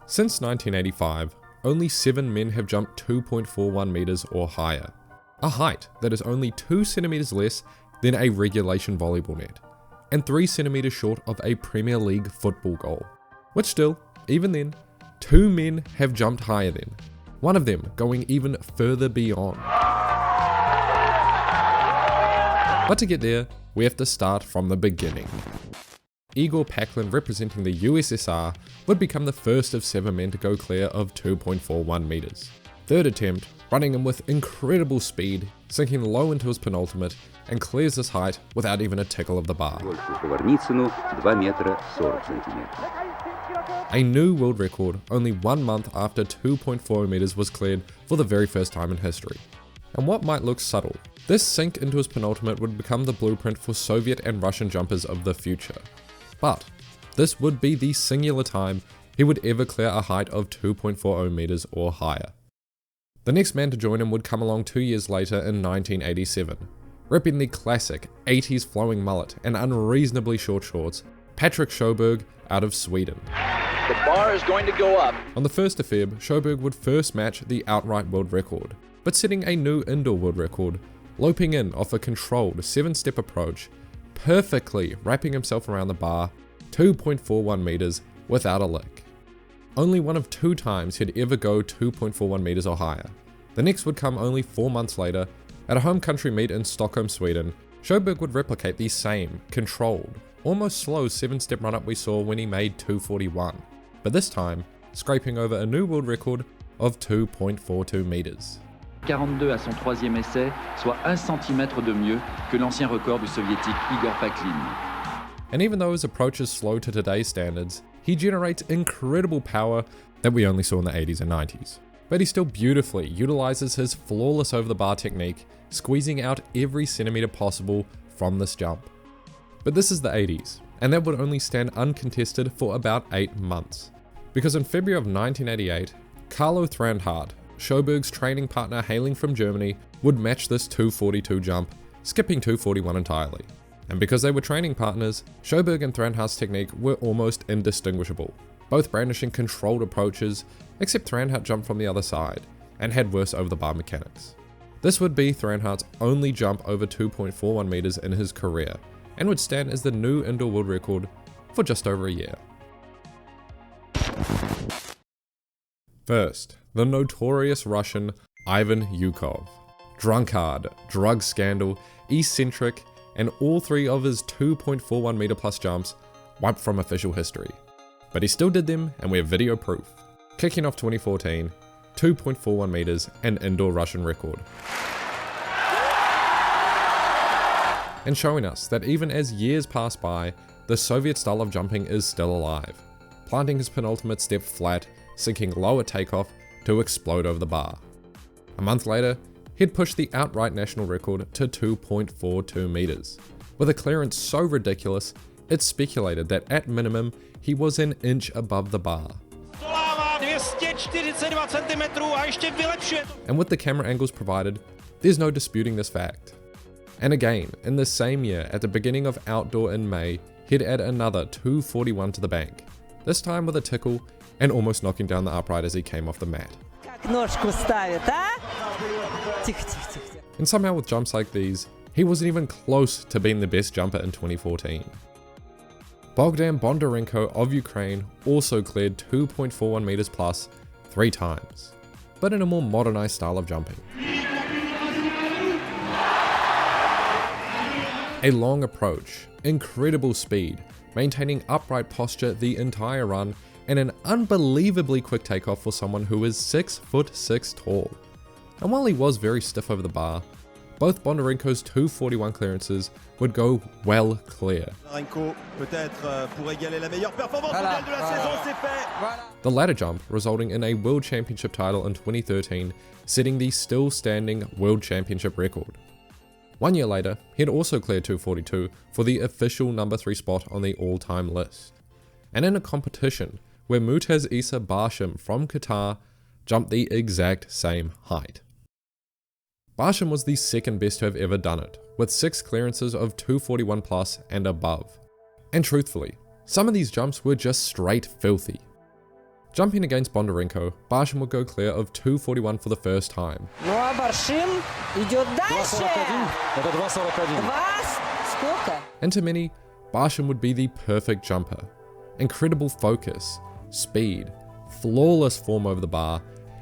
Since 1985, only 7 men have jumped 2.41 meters or higher, a height that is only 2 centimeters less than a regulation volleyball net, and 3 centimeters short of a Premier League football goal. Which still, even then, 2 men have jumped higher than, one of them going even further beyond. But to get there, we have to start from the beginning. Igor Paklin, representing the USSR, would become the first of 7 men to go clear of 2.41 meters. Third attempt, running in with incredible speed, sinking low into his penultimate, and clears this height without even a tickle of the bar. A new world record only 1 month after 2.4 meters was cleared for the very first time in history. And what might look subtle, this sink into his penultimate would become the blueprint for Soviet and Russian jumpers of the future. But this would be the singular time he would ever clear a height of 2.40 meters or higher. The next man to join him would come along 2 years later in 1987, repping the classic 80s flowing mullet and unreasonably short shorts, Patrik Sjoberg out of Sweden. The bar is going to go up. On the 1st of Feb, Sjoberg would first match the outright world record, but setting a new indoor world record, loping in off a controlled 7-step approach, perfectly wrapping himself around the bar, 2.41 meters without a lick. Only one of 2 times he'd ever go 2.41 meters or higher. The next would come only 4 months later. At a home country meet in Stockholm, Sweden, Sjoberg would replicate the same, controlled, almost slow 7-step run-up we saw when he made 2.41, but this time scraping over a new world record of 2.42 meters. 42 à son 3e essai, soit 1 cm de mieux que l'ancien record du soviétique Igor Paklin. And even though his approach is slow to today's standards, he generates incredible power that we only saw in the 80s and 90s. But he still beautifully utilizes his flawless over the bar technique, squeezing out every centimeter possible from this jump. But this is the 80s, and that would only stand uncontested for about 8 months. Because in February of 1988, Carlo Thranhardt, Sjoberg's training partner hailing from Germany, would match this 2.42 jump, skipping 2.41 entirely. And because they were training partners, Sjöberg and Thränhardt's technique were almost indistinguishable, both brandishing controlled approaches, except Thranhardt jumped from the other side, and had worse over the bar mechanics. This would be Thranhardt's only jump over 2.41 meters in his career, and would stand as the new indoor world record for just over a year. First, the notorious Russian Ivan Ukhov. Drunkard, drug scandal, eccentric, and all 3 of his 2.41 meter plus jumps wiped from official history. But he still did them, and we have video proof. Kicking off 2014, 2.41 meters, an indoor Russian record. And showing us that even as years pass by, the Soviet style of jumping is still alive, planting his penultimate step flat, sinking low at takeoff to explode over the bar. A month later, he'd pushed the outright national record to 2.42 meters, with a clearance so ridiculous, it's speculated that at minimum, he was an inch above the bar. And with the camera angles provided, there's no disputing this fact. And again, in the same year, at the beginning of outdoor in May, he'd add another 2.41 to the bank, this time with a tickle and almost knocking down the upright as he came off the mat. And somehow with jumps like these, he wasn't even close to being the best jumper in 2014. Bohdan Bondarenko of Ukraine also cleared 2.41 meters plus 3 times, but in a more modernized style of jumping. A long approach, incredible speed, maintaining upright posture the entire run, and an unbelievably quick takeoff for someone who is 6'6" tall. And while he was very stiff over the bar, both Bondarenko's 2.41 clearances would go well clear. The latter jump resulting in a World Championship title in 2013, setting the still standing World Championship record. 1 year later, he'd also cleared 2.42 for the official number 3 spot on the all-time list. And in a competition where Mutaz Essa Barshim from Qatar jumped the exact same height. Barshim was the second best to have ever done it, with 6 clearances of 2.41 plus and above. And truthfully, some of these jumps were just straight filthy. Jumping against Bondarenko, Barshim would go clear of 241 for the first time. Ну а Баршим идет дальше. 2:41. Сколько? And to many, Barshim would be the perfect jumper. Incredible focus, speed, flawless form over the bar,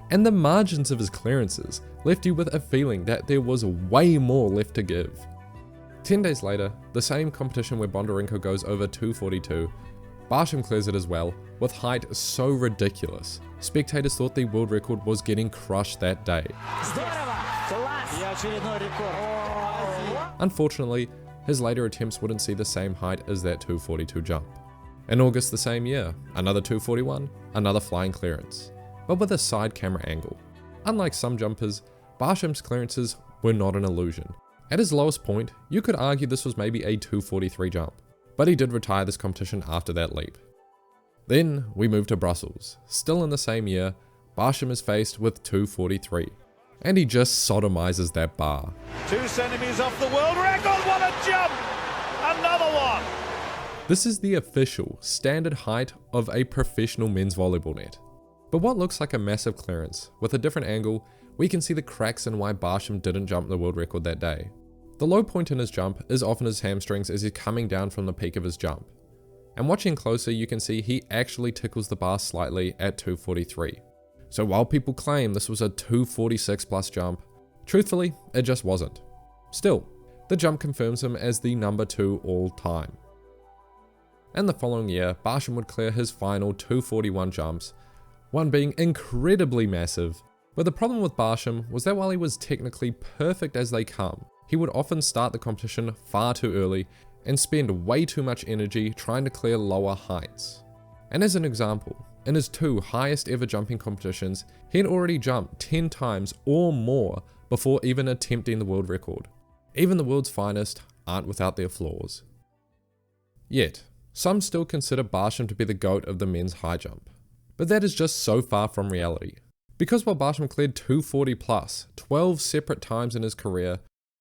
and the margins of his clearances left you with a feeling that there was way more left to give. 10 days later, the same competition where Bondarenko goes over 242, Barshim clears it as well, with height so ridiculous. Spectators thought the world record was getting crushed that day. Unfortunately, his later attempts wouldn't see the same height as that 242 jump. In August the same year, another 241, another flying clearance, but with a side camera angle. Unlike some jumpers, Barshim's clearances were not an illusion. At his lowest point, you could argue this was maybe a 243 jump, but he did retire this competition after that leap. Then we move to Brussels. Still in the same year, Barshim is faced with 243, and he just sodomizes that bar. 2 centimeters off the world record, what a jump! Another one! This is the official standard height of a professional men's volleyball net. But what looks like a massive clearance, with a different angle, we can see the cracks in why Barshim didn't jump the world record that day. The low point in his jump is often his hamstrings as he's coming down from the peak of his jump. And watching closer, you can see he actually tickles the bar slightly at 243. So while people claim this was a 246 plus jump, truthfully, it just wasn't. Still, the jump confirms him as the number 2 all time. And the following year, Barshim would clear his final 241 jumps, one being incredibly massive. But the problem with Barshim was that while he was technically perfect as they come, he would often start the competition far too early and spend way too much energy trying to clear lower heights. And as an example, in his 2 highest ever jumping competitions, he had already jumped 10 times or more before even attempting the world record. Even the world's finest aren't without their flaws. Yet, some still consider Barshim to be the GOAT of the men's high jump. But that is just so far from reality. Because while Barshim cleared 240 plus 12 separate times in his career,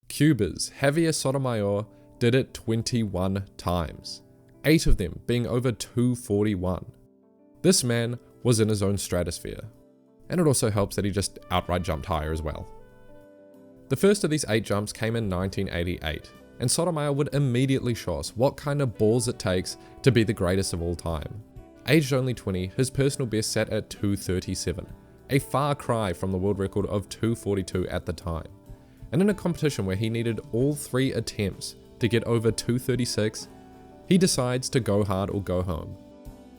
Cuba's Javier Sotomayor did it 21 times, 8 of them being over 241. This man was in his own stratosphere, and it also helps that he just outright jumped higher as well. The first of these 8 jumps came in 1988, and Sotomayor would immediately show us what kind of balls it takes to be the greatest of all time. Aged only 20, his personal best sat at 237, a far cry from the world record of 242 at the time. And in a competition where he needed all 3 attempts to get over 236, he decides to go hard or go home.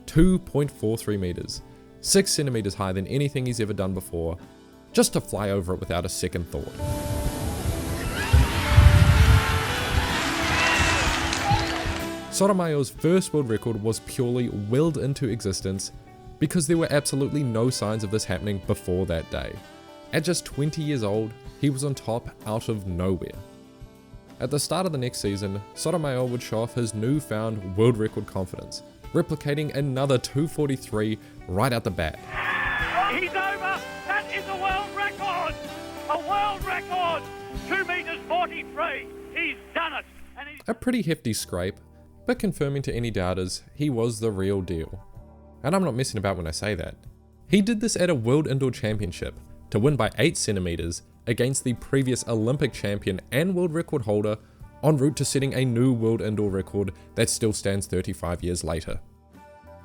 2.43 meters, 6 centimeters higher than anything he's ever done before, just to fly over it without a second thought. Sotomayor's first world record was purely willed into existence because there were absolutely no signs of this happening before that day. At just 20 years old, he was on top out of nowhere. At the start of the next season, Sotomayor would show off his newfound world record confidence, replicating another 243 right out the bat. He's over! That is a world record! A world record! 2 meters 43! He's done it! And A pretty hefty scrape, but confirming to any doubters, he was the real deal. And I'm not messing about when I say that. He did this at a World Indoor Championship to win by 8 centimeters against the previous Olympic champion and world record holder, en route to setting a new world indoor record that still stands 35 years later.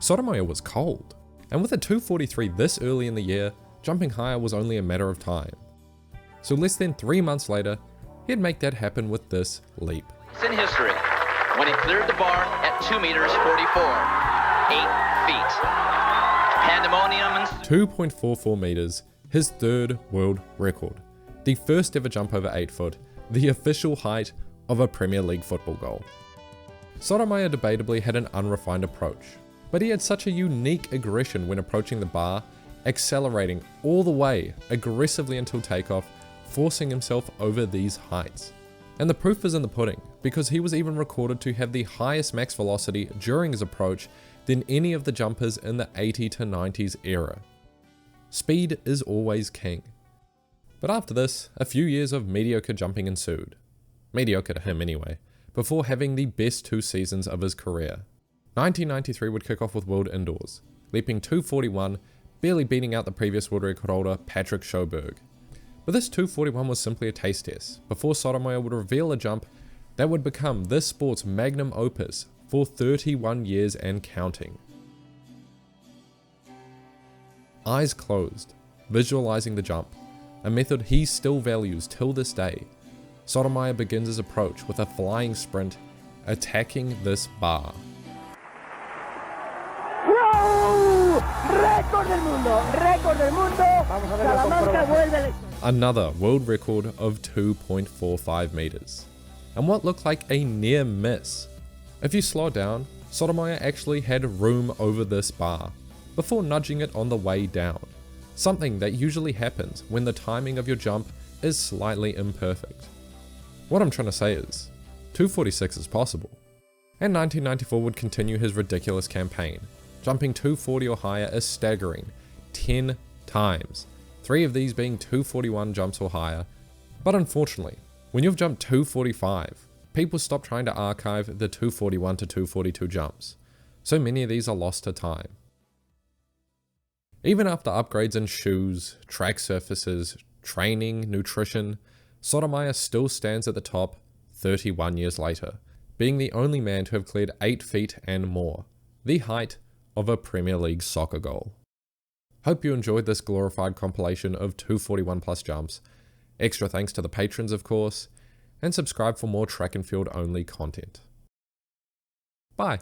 Sotomayor was cold, and with a 243 this early in the year, jumping higher was only a matter of time. So less than 3 months later, he'd make that happen with this leap. It's in history when he cleared the bar at 2 meters 44, 8 feet. Pandemonium and 2.44 meters, his 3rd world record. The first ever jump over 8 foot, the official height of a Premier League football goal. Sotomayor debatably had an unrefined approach, but he had such a unique aggression when approaching the bar, accelerating all the way aggressively until takeoff, forcing himself over these heights. And the proof is in the pudding, because he was even recorded to have the highest max velocity during his approach than any of the jumpers in the 80 to 90s era. Speed is always king. But after this, a few years of mediocre jumping ensued. Mediocre to him anyway, before having the best 2 seasons of his career. 1993 would kick off with World Indoors, leaping 241, barely beating out the previous world record holder Patrik Sjoberg. But this 241 was simply a taste test, before Sotomayor would reveal a jump that would become this sport's magnum opus for 31 years and counting. Eyes closed, visualizing the jump, a method he still values till this day, Sotomayor begins his approach with a flying sprint, attacking this bar. Another world record of 2.45 meters, and what looked like a near miss. If you slow down, Sotomayor actually had room over this bar, before nudging it on the way down, something that usually happens when the timing of your jump is slightly imperfect. What I'm trying to say is, 246 is possible. And 1994 would continue his ridiculous campaign, jumping 240 or higher a staggering 10 times, 3 of these being 241 jumps or higher. But unfortunately, when you've jumped 245, people stop trying to archive the 241 to 242 jumps, so many of these are lost to time. Even after upgrades in shoes, track surfaces, training, nutrition, Sotomayor still stands at the top 31 years later, being the only man to have cleared 8 feet and more, the height of a Premier League soccer goal. Hope you enjoyed this glorified compilation of 241 plus jumps. Extra thanks to the patrons, of course, and subscribe for more track and field only content. Bye.